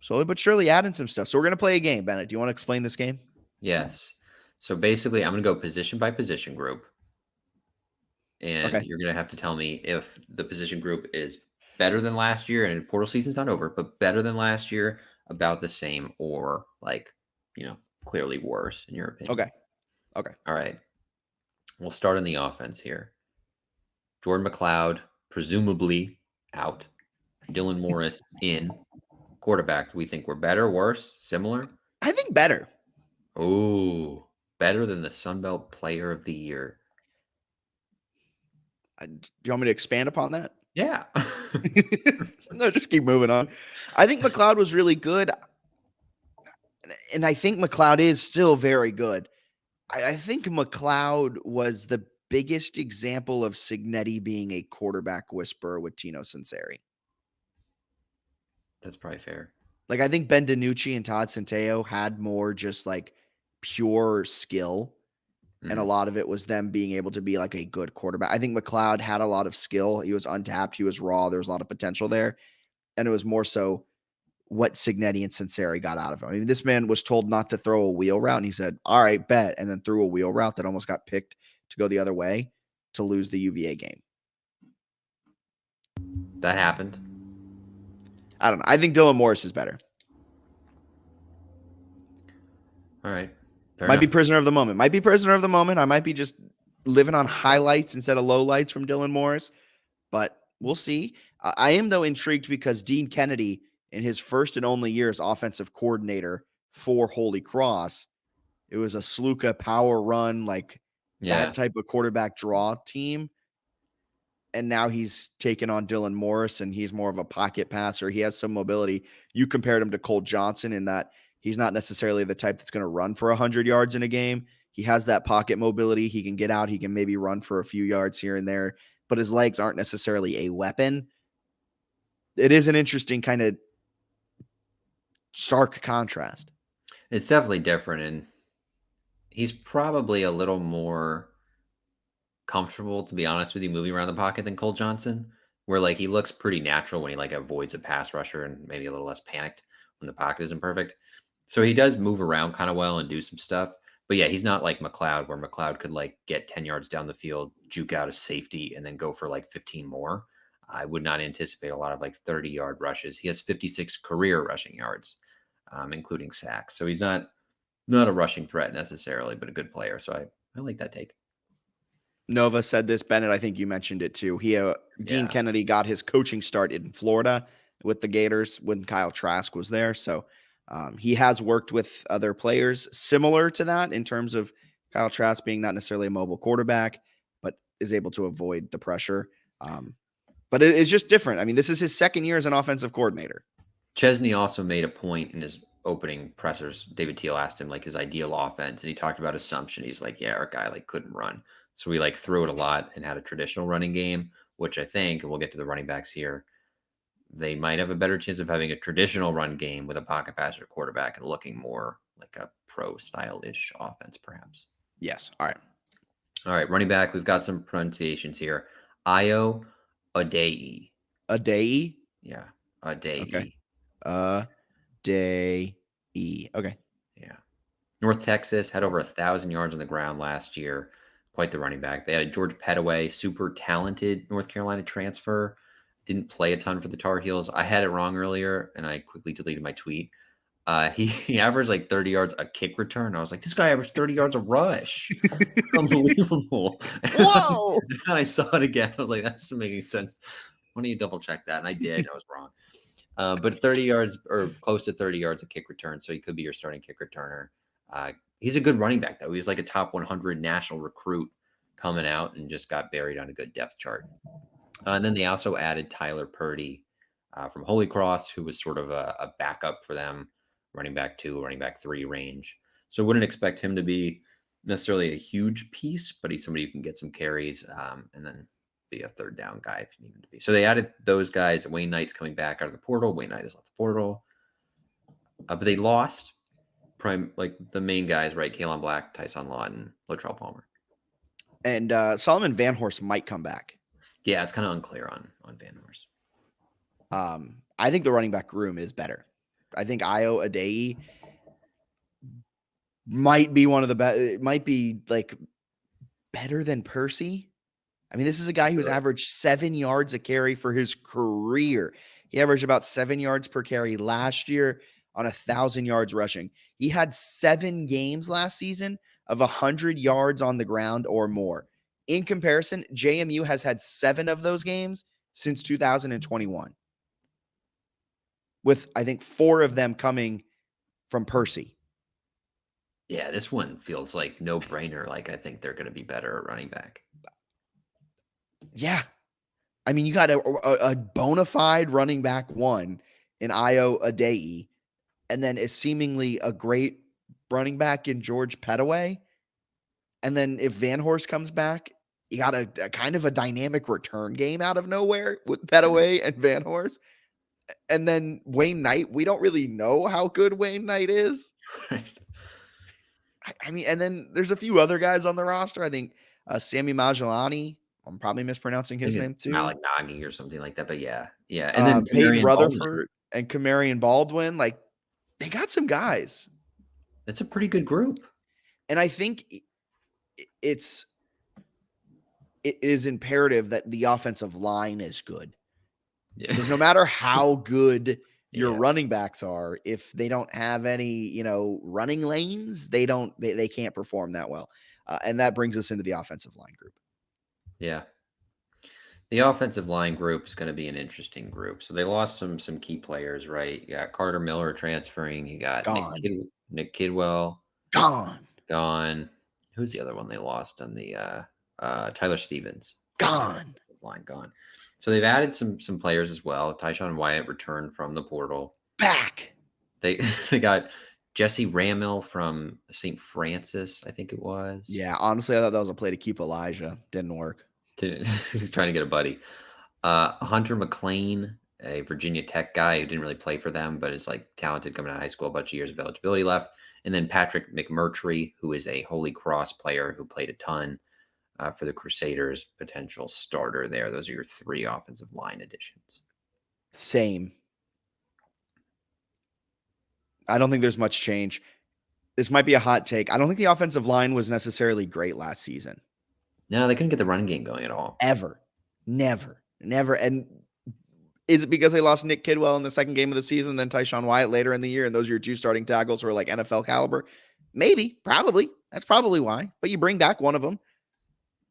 slowly but surely adding some stuff. So we're going to play a game. Bennett, do you want to explain this game? Yes. So basically, I'm going to go position by position group. And Okay. you're going to have to tell me if the position group is better than last year, and portal season's not over, but better than last year, about the same, or like, clearly worse in your opinion. Okay. Okay. All right. We'll start on the offense here. Jordan McLeod, presumably out. Dylan Morris in. Quarterback, do we think we're better, worse, similar? I think better. Oh, better than the Sun Belt Player of the Year. Do you want me to expand upon that? Yeah. No, just keep moving on. I think McLeod was really good. And I think McLeod is still very good. I think McLeod was the biggest example of Cignetti being a quarterback whisperer with Tino Sinceri. That's probably fair. Like, I think Ben DiNucci and Todd Centeio had more just like pure skill. And a lot of it was them being able to be like a good quarterback. I think McLeod had a lot of skill. He was untapped. He was raw. There was a lot of potential there. And it was more so what Cignetti and Sinceri got out of him. I mean, this man was told not to throw a wheel route, and he said, all right, bet, and then threw a wheel route that almost got picked to go the other way to lose the UVA game. That happened. I don't know. I think Dylan Morris is better. All right. Might be prisoner of the moment. Might be prisoner of the moment. I might be just living on highlights instead of lowlights from Dylan Morris, but we'll see. I am, though, intrigued because Dean Kennedy, in his first and only year as offensive coordinator for Holy Cross, it was a Sluka power run, like that type of quarterback draw team. And now he's taken on Dylan Morris, and he's more of a pocket passer. He has some mobility. You compared him to Cole Johnson in that he's not necessarily the type that's going to run for 100 yards in a game. He has that pocket mobility. He can get out. He can maybe run for a few yards here and there, but his legs aren't necessarily a weapon. It is an interesting kind of stark contrast. It's definitely different, and he's probably a little more comfortable, to be honest with you, moving around the pocket than Cole Johnson, where like he looks pretty natural when he like avoids a pass rusher and maybe a little less panicked when the pocket isn't perfect. So he does move around kind of well and do some stuff. But yeah, he's not like McLeod, where McLeod could like get 10 yards down the field, juke out a safety, and then go for like 15 more. I would not anticipate a lot of like 30-yard rushes. He has 56 career rushing yards, including sacks. So he's not a rushing threat necessarily, but a good player. So I like that take. Nova said this, Bennett, I think you mentioned it too. Dean Kennedy got his coaching start in Florida with the Gators when Kyle Trask was there. So he has worked with other players similar to that in terms of Kyle Trask being not necessarily a mobile quarterback, but is able to avoid the pressure. But it is just different. I mean, this is his second year as an offensive coordinator. Chesney also made a point in his opening pressers. David Teal asked him like his ideal offense, and he talked about assumption. He's like, yeah, our guy like couldn't run. So we like threw it a lot and had a traditional running game, which I think, and we'll get to the running backs here, they might have a better chance of having a traditional run game with a pocket passer quarterback and looking more like a pro style-ish offense, perhaps. Yes. All right. All right. Running back, we've got some pronunciations here. Ayo Adeyi. Adeyi? Yeah. Adeyi. Okay. Adeyi. Okay. Yeah. North Texas had over 1,000 yards on the ground last year. Quite the running back. They had a George Pettaway, super talented North Carolina transfer. Didn't play a ton for the Tar Heels. I had it wrong earlier, and I quickly deleted my tweet. He averaged like 30 yards a kick return. I was like, this guy averaged 30 yards a rush. Unbelievable. Whoa! And I saw it again. I was like, that doesn't make any sense. Why don't you double check that? And I did. I was wrong. But 30 yards or close to 30 yards a kick return. So he could be your starting kick returner. He's a good running back, though. He's like a top 100 national recruit coming out and just got buried on a good depth chart. And then they also added Tyler Purdy from Holy Cross, who was sort of a backup for them, running back 2, running back 3 range. So wouldn't expect him to be necessarily a huge piece, but he's somebody who can get some carries and then be a third down guy if you need him to be. So they added those guys. Wayne Knight's coming back out of the portal. Wayne Knight has left the portal. But they lost like the main guys, right? Kalen Black, Tyson Lawton, Latrell Palmer. And Solomon Van Horst might come back. Yeah, it's kind of unclear on Van Horst. I think the running back room is better. I think Ayo Adeyi might be one of the best. It might be like better than Percy. I mean, this is a guy who's Really? averaged 7 yards a carry for his career. He averaged about 7 yards per carry last year on 1,000 yards rushing. He had 7 games last season of 100 yards on the ground or more. In comparison, JMU has had 7 of those games since 2021, with I think 4 of them coming from Percy. Yeah, this one feels like no brainer. Like I think they're going to be better at running back. Yeah. I mean, you got a bona fide running back one in Ayo Adeyi, and then is seemingly a great running back in George Pettaway. And then if Van Horst comes back, you got a kind of a dynamic return game out of nowhere with Pettaway and Van Horst. And then Wayne Knight, we don't really know how good Wayne Knight is. Right. I mean, and then there's a few other guys on the roster. I think Sammy Majolani, I'm probably mispronouncing I his think name it's too. Malignaggi or something like that. But yeah. And then Peyton Marion Baldwin. Rutherford and Kamarion Baldwin, like they got some guys. That's a pretty good group. And I think it is imperative that the offensive line is good. Yeah. Because no matter how good your Yeah. running backs are, if they don't have any, running lanes, they can't perform that well. And that brings us into the offensive line group. Yeah. The offensive line group is going to be an interesting group. So they lost some key players, right? You got Carter Miller transferring. You got Gone. Nick Kidwell Gone. Who's the other one they lost on the Tyler Stevens? Gone. Line gone. So they've added some players as well. Tyshawn Wyatt returned from the portal. Back. They got Jesse Ramill from St. Francis, I think it was. Yeah, honestly, I thought that was a play to keep Elijah. Didn't work. Trying to get a buddy. Hunter McLean, a Virginia Tech guy who didn't really play for them, but is like talented coming out of high school, a bunch of years of eligibility left. And then Patrick McMurtry, who is a Holy Cross player who played a ton for the Crusaders, potential starter there. Those are your 3 offensive line additions. Same. I don't think there's much change. This might be a hot take. I don't think the offensive line was necessarily great last season. No, they couldn't get the running game going at all. Ever. Never. And is it because they lost Nick Kidwell in the second game of the season, then Tyshawn Wyatt later in the year, and those are your 2 starting tackles who are like NFL caliber? Maybe. Probably. That's probably why. But you bring back one of them.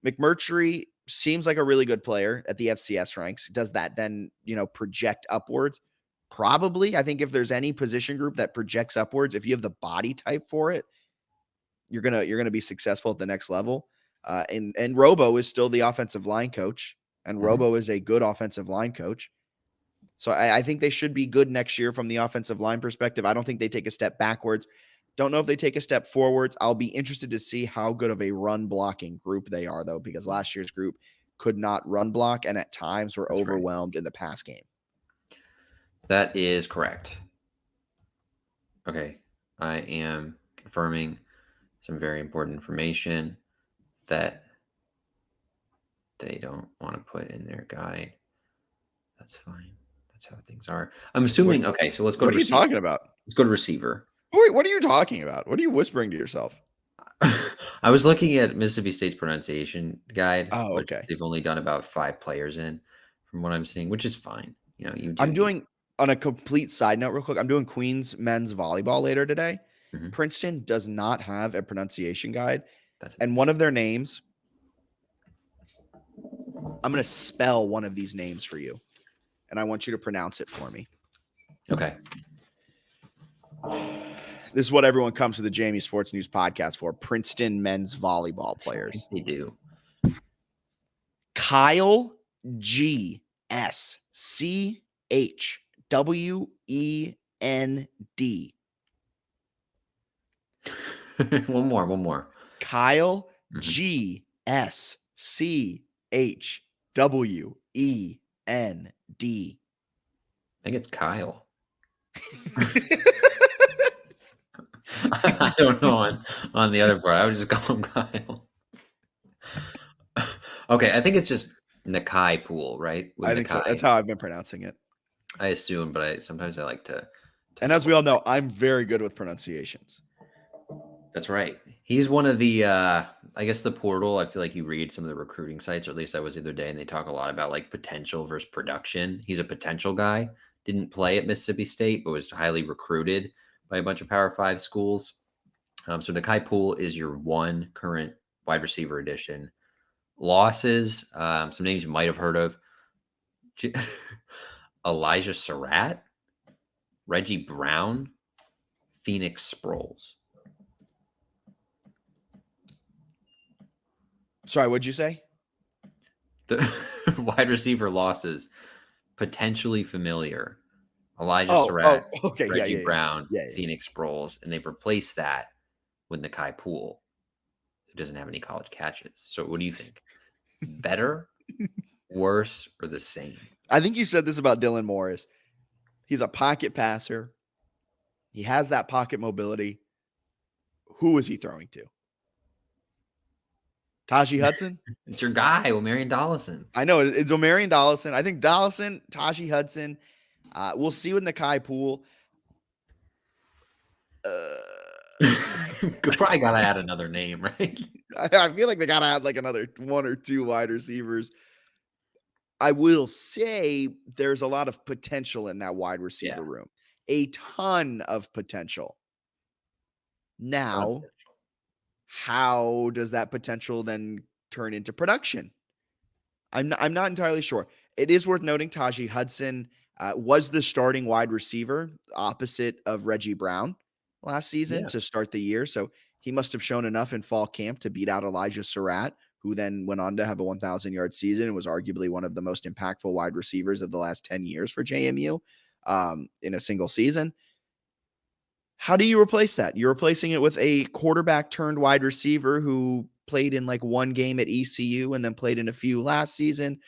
McMurtry seems like a really good player at the FCS ranks. Does that then, project upwards? Probably. I think if there's any position group that projects upwards, if you have the body type for it, you're gonna be successful at the next level. And Robo is still the offensive line coach, and Robo is a good offensive line coach. So I think they should be good next year from the offensive line perspective. I don't think they take a step backwards. Don't know if they take a step forwards. I'll be interested to see how good of a run blocking group they are, though, because last year's group could not run block and at times were overwhelmed in the pass game. That is correct. Okay. I am confirming some very important information that they don't want to put in their guide. That's fine. That's how things are. I'm assuming. Okay, so let's go. What are you talking about? Let's go to receiver. What are you talking about? What are you whispering to yourself? I was looking at Mississippi State's pronunciation guide. Oh, okay. They've only done about 5 players in, from what I'm seeing, which is fine. I'm doing on a complete side note, real quick. I'm doing Queens men's volleyball later today. Mm-hmm. Princeton does not have a pronunciation guide, and one of their names. I'm going to spell one of these names for you, and I want you to pronounce it for me. Okay. This is what everyone comes to the Jamie Sports News podcast for. Princeton men's volleyball players. They do. Kyle Gschwend. One more. Kyle Gschwend. I think it's Kyle. I don't know on the other part. I would just call him Kyle. Okay, I think it's just Nakai Pool, right? I think so. That's how I've been pronouncing it. I assume, but sometimes I like to And as we all know, I'm very good with pronunciations. That's right. He's one of the, I guess the portal. I feel like you read some of the recruiting sites, or at least I was the other day, and they talk a lot about like potential versus production. He's a potential guy. Didn't play at Mississippi State, but was highly recruited by a bunch of Power 5 schools. So Nakai Poole is your one current wide receiver addition. Losses, some names you might have heard of. Elijah Surratt, Reggie Brown, Phoenix Sproles. Sorry, what'd you say? The wide receiver losses, potentially familiar. Elijah Surratt, okay, Reggie Brown, yeah. Phoenix Sproles, and they've replaced that with Nakai Poole, who doesn't have any college catches. So what do you think? Better, worse, or the same? I think you said this about Dylan Morris. He's a pocket passer. He has that pocket mobility. Who is he throwing to? Taji Hudson? It's your guy, Omarion Dollison. I know it's Omarion Dollison. I think Dollison, Taji Hudson. We'll see with Nakai Poole. Probably got to add another name, right? I feel like they got to add like another one or two wide receivers. I will say there's a lot of potential in that wide receiver room. A ton of potential. Now, how does that potential then turn into production? I'm not entirely sure. It is worth noting Taji Hudson was the starting wide receiver opposite of Reggie Brown last season to start the year. So he must have shown enough in fall camp to beat out Elijah Surratt, who then went on to have a 1,000-yard season and was arguably one of the most impactful wide receivers of the last 10 years for JMU in a single season. How do you replace that? You're replacing it with a quarterback turned wide receiver who played in like one game at ECU and then played in a few last season.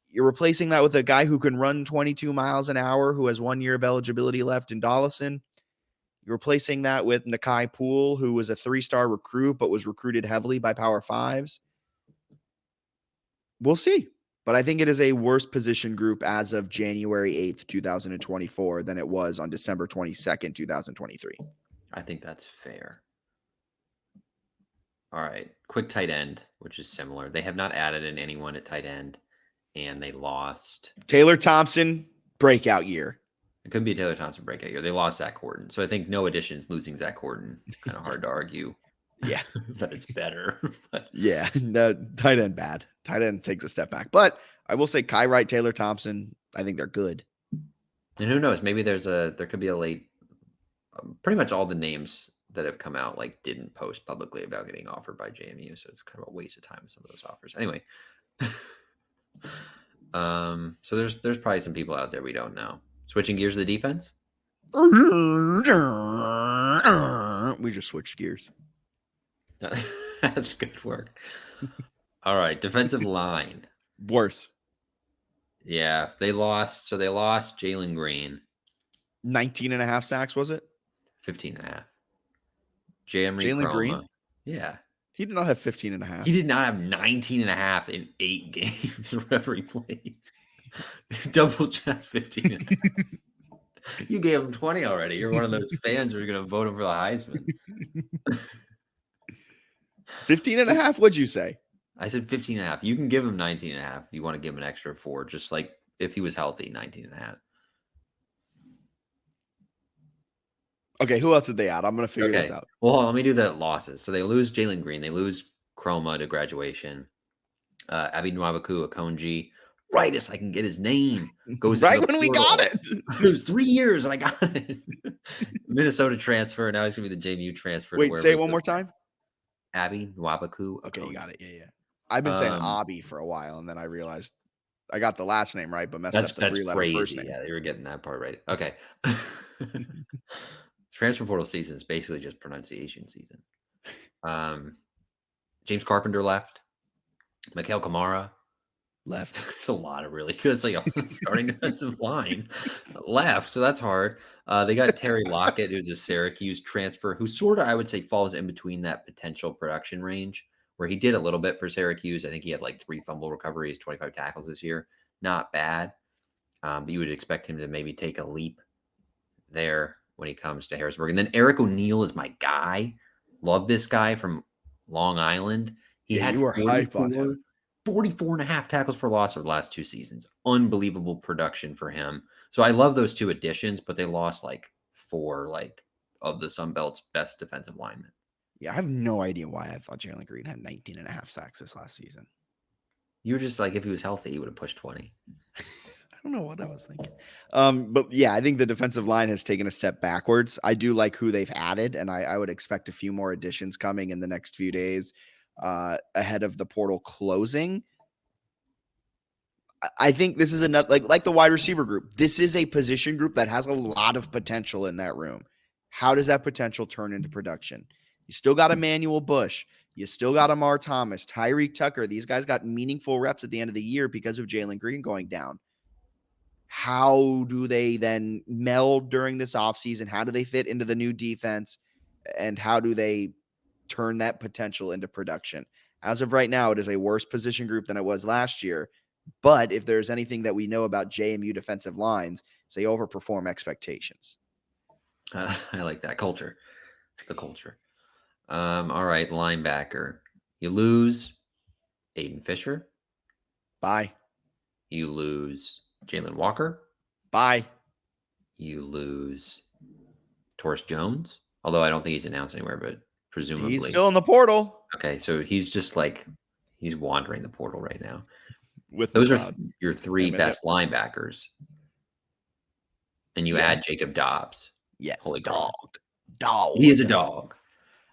You're replacing that with a guy who can run 22 miles an hour, who has 1 year of eligibility left in Dollison. You're replacing that with Nakai Poole, who was a 3-star recruit, but was recruited heavily by Power 5s. We'll see. But I think it is a worse position group as of January 8th, 2024 than it was on December 22nd, 2023. I think that's fair. All right. Quick tight end, which is similar. They have not added in anyone at tight end, and they lost. Taylor Thompson, breakout year. It could be a Taylor Thompson breakout year. They lost Zach Horton. So I think no additions losing Zach Horton. Kind of hard to argue. Yeah. That it's better. Yeah. No, tight end bad. Tight end takes a step back. But I will say Kai Wright, Taylor Thompson, I think they're good. And who knows? Maybe there could be a late. Pretty much all the names that have come out like didn't post publicly about getting offered by JMU, so it's kind of a waste of time with some of those offers. Anyway, so there's probably some people out there we don't know. Switching gears to the defense. We just switched gears. That's good work. All right, defensive line. Worse. Yeah, they lost. So they lost Jalen Green. 19.5 sacks, was it? 15.5. Jalen Green? Yeah. He did not have 15.5. He did not have 19.5 in 8 games wherever he played. Double chest 15.5. You gave him 20 already. You're one of those fans who are going to vote him for the Heisman. 15.5? What'd you say? I said 15.5. You can give him 19.5 if you want to give him an extra 4, just like if he was healthy, 19.5. Okay, who else did they add? I'm going to figure this out. Well, let me do the losses. So they lose Jalen Green. They lose Chroma to graduation. Abi Nwabuku Akonji. Right as I can get his name. Goes right when we got it. It was 3 years and I got it. Minnesota transfer. Now he's going to be the JMU transfer. Wait, say it one more time. Abi Nwabuku. Okay, you got it. Yeah. I've been saying Abi for a while, and then I realized I got the last name right, but messed up the 3-letter first name. Yeah, you were getting that part right. Okay. Transfer portal season is basically just pronunciation season. James Carpenter left. Mikael Kamara left. It's a lot of really good. It's like a starting defensive line left, so that's hard. They got Terry Lockett, who's a Syracuse transfer, who sort of, I would say, falls in between that potential production range, where he did a little bit for Syracuse. I think he had like 3 fumble recoveries, 25 tackles this year. Not bad. But you would expect him to maybe take a leap there when he comes to Harrisonburg. And then Eric O'Neill is my guy. Love this guy from Long Island. He Yeah, had you were hype on him. 44 and a half tackles for loss over the last 2 seasons. Unbelievable production for him. So I love those two additions, but they lost like 4 of the Sun Belt's best defensive linemen. Yeah, I have no idea why I thought Jalen Green had 19 and a half sacks this last season. You were just like, if he was healthy, he would have pushed 20. I don't know what I was thinking. But yeah, I think the defensive line has taken a step backwards. I do like who they've added, and I would expect a few more additions coming in the next few days ahead of the portal closing. I think this is another like the wide receiver group. This is a position group that has a lot of potential in that room. How does that potential turn into production? You still got Emmanuel Bush. You still got Amar Thomas, Tyreek Tucker. These guys got meaningful reps at the end of the year because of Jalen Green going down. How do they then meld during this offseason? How do they fit into the new defense? And how do they turn that potential into production? As of right now, it is a worse position group than it was last year. But if there's anything that we know about JMU defensive lines, it's they overperform expectations. I like that culture. The culture. All right, linebacker. You lose Aiden Fisher. Bye. You lose Jalen Walker. Bye. You lose Torres Jones. Although I don't think he's announced anywhere, but presumably. He's still in the portal. Okay, so he's just he's wandering the portal right now. With Those are your 3 best linebackers. And you add Jacob Dobbs. Yes. Holy dog. He is a dog.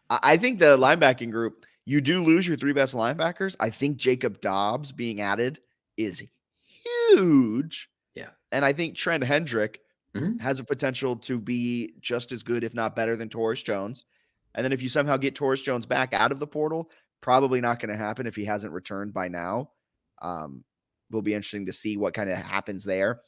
I think the linebacking group, you do lose your 3 best linebackers. I think Jacob Dobbs being added is huge. Yeah. And I think Trent Hendrick has a potential to be just as good, if not better, than Torres Jones. And then if you somehow get Torres Jones back out of the portal, probably not going to happen if he hasn't returned by now. Will be interesting to see what kind of happens there.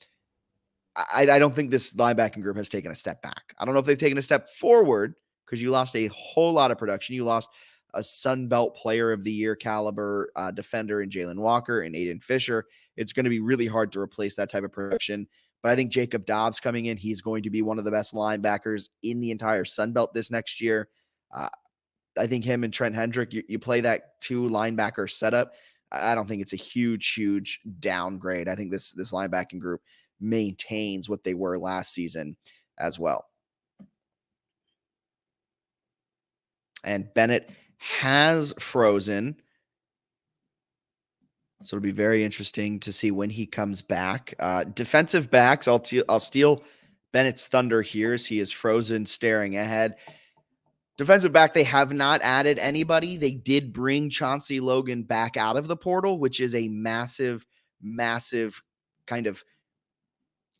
I don't think this linebacking group has taken a step back. I don't know if they've taken a step forward because you lost a whole lot of production. You lost a Sun Belt Player of the Year caliber defender in Jalen Walker and Aiden Fisher. It's going to be really hard to replace that type of production. But I think Jacob Dobbs coming in, he's going to be one of the best linebackers in the entire Sun Belt this next year. I think him and Trent Hendrick, you play that 2 linebacker setup. I don't think it's a huge downgrade. I think this linebacking group maintains what they were last season as well. And Bennett has frozen. So it'll be very interesting to see when he comes back. Defensive backs, I'll steal Bennett's thunder here as he is frozen, staring ahead. Defensive back, they have not added anybody. They did bring Chauncey Logan back out of the portal, which is a massive kind of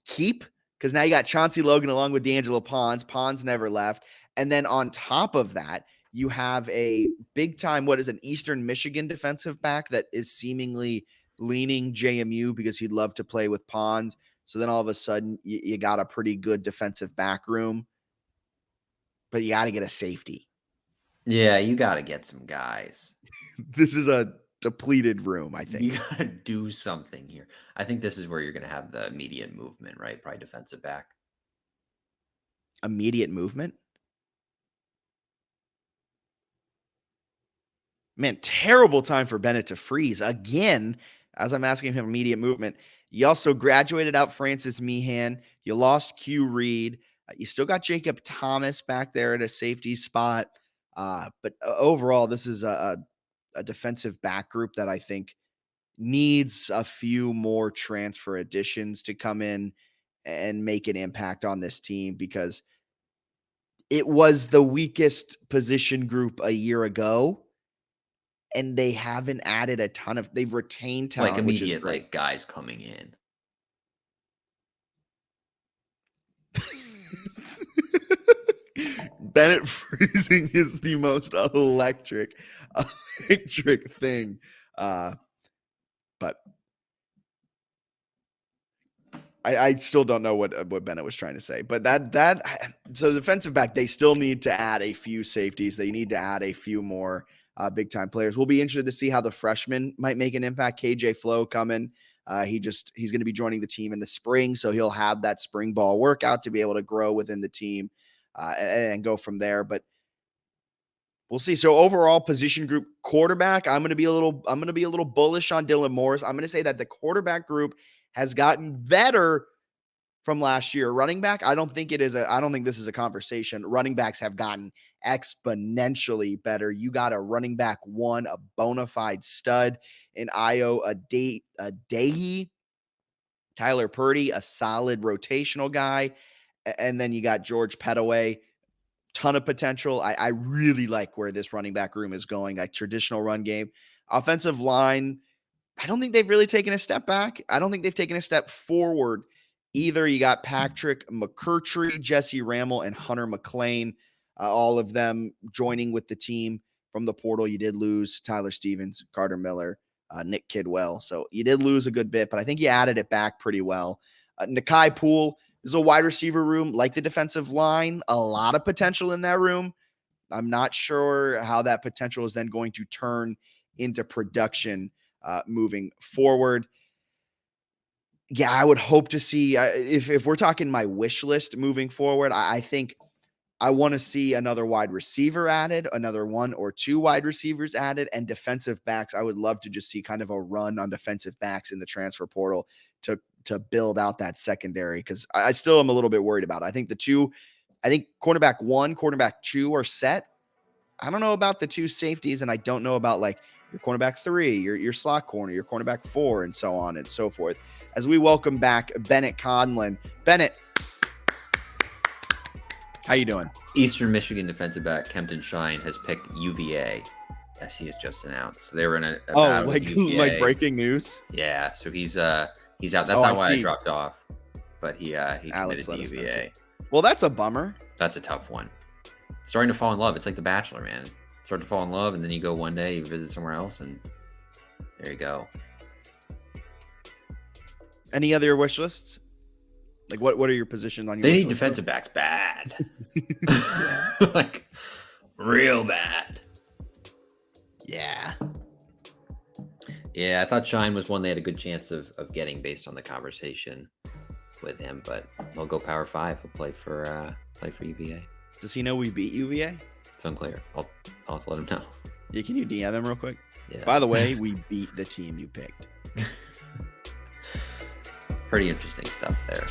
keep, because now you got Chauncey Logan along with D'Angelo Pons. Pons never left. And then on top of that, you have a big time, an Eastern Michigan defensive back that is seemingly leaning JMU because he'd love to play with Pons. So then all of a sudden you got a pretty good defensive back room. But you got to get a safety. Yeah, you got to get some guys. This is a depleted room, I think. You got to do something here. I think this is where you're going to have the immediate movement, right? Probably defensive back. Immediate movement? Man, terrible time for Bennett to freeze. Again, as I'm asking him immediate movement, you also graduated out Francis Meehan. You lost Q Reed. You still got Jacob Thomas back there at a safety spot. But overall, this is a defensive back group that I think needs a few more transfer additions to come in and make an impact on this team, because it was the weakest position group a year ago, and they haven't added a ton of, they've retained talent, like immediate, which is great. Like guys coming in. Bennett freezing is the most electric thing. But I still don't know what Bennett was trying to say. But so defensive back, they still need to add a few safeties. They need to add a few more big time players. We'll be interested to see how the freshmen might make an impact. KJ Flo coming. He's going to be joining the team in the spring, so he'll have that spring ball workout to be able to grow within the team and go from there. But we'll see. So overall position group quarterback, I'm going to be a little bullish on Dylan Morris. I'm going to say that the quarterback group has gotten better from last year. Running back, I don't think this is a conversation. Running backs have gotten exponentially better. You got a running back one, a bona fide stud in Ayo Adeyi. Tyler Purdy, a solid rotational guy. And then you got George Pettaway, ton of potential. I really like where this running back room is going. Like traditional run game. Offensive line, I don't think they've really taken a step back. I don't think they've taken a step forward either. You got Patrick McCurtry, Jesse Rammel, and Hunter McLean, all of them joining with the team from the portal. You did lose Tyler Stevens, Carter Miller, Nick Kidwell. So you did lose a good bit, but I think you added it back pretty well. Nakai Poole is a wide receiver room, like the defensive line, a lot of potential in that room. I'm not sure how that potential is then going to turn into production moving forward. Yeah, I would hope to see if we're talking my wish list moving forward, I think I want to see another wide receiver added, another one or two wide receivers added, and defensive backs. I would love to just see kind of a run on defensive backs in the transfer portal to build out that secondary, because I still am a little bit worried about it. I think cornerback 1, cornerback 2 are set. I don't know about the 2 safeties, and I don't know about like your cornerback 3, your slot corner, your cornerback 4, and so on and so forth. As we welcome back Bennett Conlon. Bennett, how you doing? Eastern Michigan defensive back Kempton Shine has picked UVA, as he has just announced. They were in a battle with UVA. Like breaking news. Yeah, so he's out. That's not why I dropped off, but he committed to UVA. Well, that's a bummer. That's a tough one. Starting to fall in love. It's like The Bachelor, man. Start to fall in love, and then you go one day, you visit somewhere else, and there you go. Any other wish lists? Like what are your positions on your They wish need list? defensive backs bad. Like real bad. Yeah. Yeah, I thought Shine was one they had a good chance of getting based on the conversation with him, but he'll go Power 5. He'll play for UVA. Does he know we beat UVA? It's unclear. I'll have to let him know. Yeah, can you DM him real quick? Yeah. By the way, we beat the team you picked. Pretty interesting stuff there.